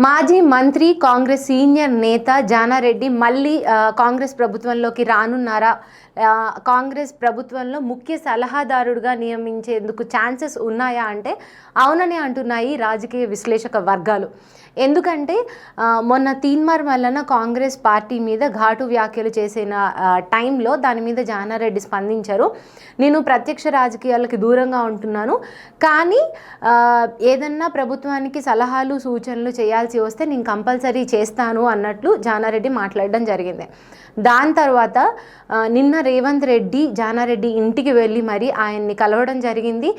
మాజీ మంత్రి కాంగ్రెస్ సీనియర్ నేత జానారెడ్డి మళ్ళీ కాంగ్రెస్ ప్రభుత్వంలోకి రానున్నారా? కాంగ్రెస్ ప్రభుత్వంలో ముఖ్య సలహాదారుడుగా నియమించేందుకు ఛాన్సెస్ ఉన్నాయా అంటే అవునని అంటున్నాయి రాజకీయ విశ్లేషక వర్గాలు. ఎందుకంటే మొన్న తీన్మార్ వలన కాంగ్రెస్ పార్టీ మీద ఘాటు వ్యాఖ్యలు చేసిన టైంలో దాని మీద జానారెడ్డి స్పందించారు. నేను ప్రత్యక్ష రాజకీయాలకు దూరంగా ఉంటున్నాను, కానీ ఏదన్నా ప్రభుత్వానికి సలహాలు సూచనలు చేయాల్సి వస్తే నేను కంపల్సరీ చేస్తాను అన్నట్లు జానారెడ్డి మాట్లాడడం జరిగింది. దాని తర్వాత నిన్న రేవంత్ రెడ్డి జానారెడ్డి ఇంటికి వెళ్ళి మరి ఆయన్ని కలవడం జరిగింది.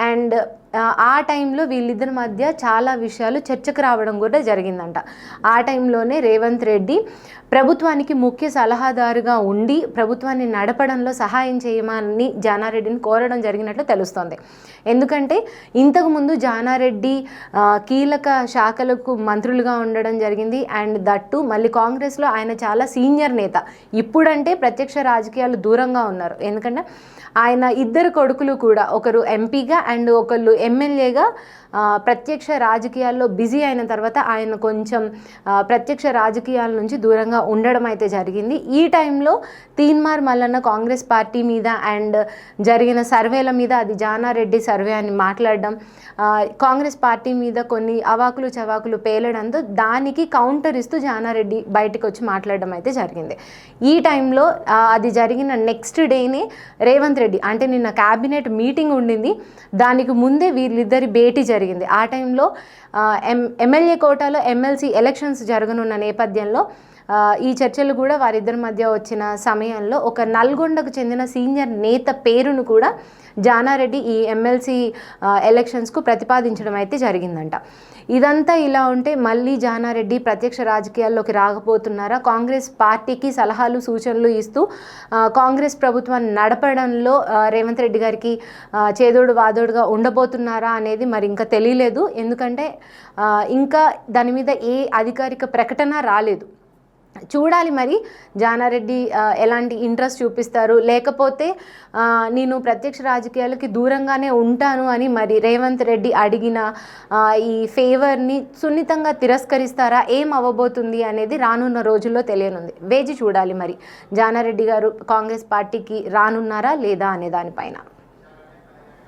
అండ్ ఆ టైంలో వీళ్ళిద్దరి మధ్య చాలా విషయాలు చర్చకు రావడం కూడా జరిగిందంట. ఆ టైంలోనే రేవంత్ రెడ్డి ప్రభుత్వానికి ముఖ్య సలహాదారుగా ఉండి ప్రభుత్వాన్ని నడపడంలో సహాయం చేయమని జానారెడ్డిని కోరడం జరిగినట్లు తెలుస్తోంది. ఎందుకంటే ఇంతకుముందు జానారెడ్డి కీలక శాఖలకు మంత్రులుగా ఉండడం జరిగింది. అండ్ దట్టు మళ్ళీ కాంగ్రెస్లో ఆయన చాలా సీనియర్ నేత. ఇప్పుడంటే ప్రత్యక్ష రాజకీయాలు దూరంగా ఉన్నారు. ఎందుకంటే ఆయన ఇద్దరు కొడుకులు కూడా, ఒకరు ఎంపీగా అండ్ ఒకళ్ళు ఎమ్మెల్యేగా ప్రత్యక్ష రాజకీయాల్లో బిజీ అయిన తర్వాత ఆయన కొంచెం ప్రత్యక్ష రాజకీయాల నుంచి దూరంగా ఉండడం అయితే జరిగింది. ఈ టైంలో తీన్మార్ మల్లన్న కాంగ్రెస్ పార్టీ మీద అండ్ జరిగిన సర్వేల మీద అది జానారెడ్డి సర్వే అని మాట్లాడడం, కాంగ్రెస్ పార్టీ మీద కొన్ని అవాకులు చవాకులు పేలడంతో దానికి కౌంటర్ ఇస్తూ జానారెడ్డి బయటకు వచ్చి మాట్లాడడం అయితే జరిగింది. ఈ టైంలో అది జరిగిన నెక్స్ట్ డేనే రేవంత్ రెడ్డి, అంటే నిన్న క్యాబినెట్ మీటింగ్ ఉండింది, దానికి ముందే వీళ్ళిద్దరి భేటీ జరిగింది. ఆ టైంలో ఎమ్మెల్యే కోటాలో ఎమ్మెల్సీ ఎలక్షన్స్ జరగనున్న నేపథ్యంలో ఈ చర్చలు కూడా వారిద్దరి మధ్య వచ్చిన సమయంలో ఒక నల్గొండకు చెందిన సీనియర్ నేత పేరును కూడా జానారెడ్డి ఈ ఎమ్మెల్సీ ఎలక్షన్స్కు ప్రతిపాదించడం అయితే జరిగిందంట. ఇదంతా ఇలా ఉంటే మళ్ళీ జానారెడ్డి ప్రత్యక్ష రాజకీయాల్లోకి రాకపోతున్నారా? కాంగ్రెస్ పార్టీకి సలహాలు సూచనలు ఇస్తూ కాంగ్రెస్ ప్రభుత్వాన్ని నడపడంలో రేవంత్ రెడ్డి గారికి చేదోడు వాదోడుగా ఉండబోతున్నారా అనేది మరి ఇంకా తెలియలేదు. ఎందుకంటే ఇంకా దాని మీద ఏ అధికారిక ప్రకటన రాలేదు. చూడాలి మరి జానారెడ్డి ఎలాంటి ఇంట్రెస్ట్ చూపిస్తారు, లేకపోతే నేను ప్రత్యక్ష రాజకీయాలకి దూరంగానే ఉంటాను అని మరి రేవంత్ రెడ్డి అడిగిన ఈ ఫేవర్ని సున్నితంగా తిరస్కరిస్తారా, ఏం అవ్వబోతుంది అనేది రానున్న రోజుల్లో తెలియనుంది. వేచి చూడాలి మరి జానారెడ్డి గారు కాంగ్రెస్ పార్టీకి రానున్నారా లేదా అనే దానిపైన.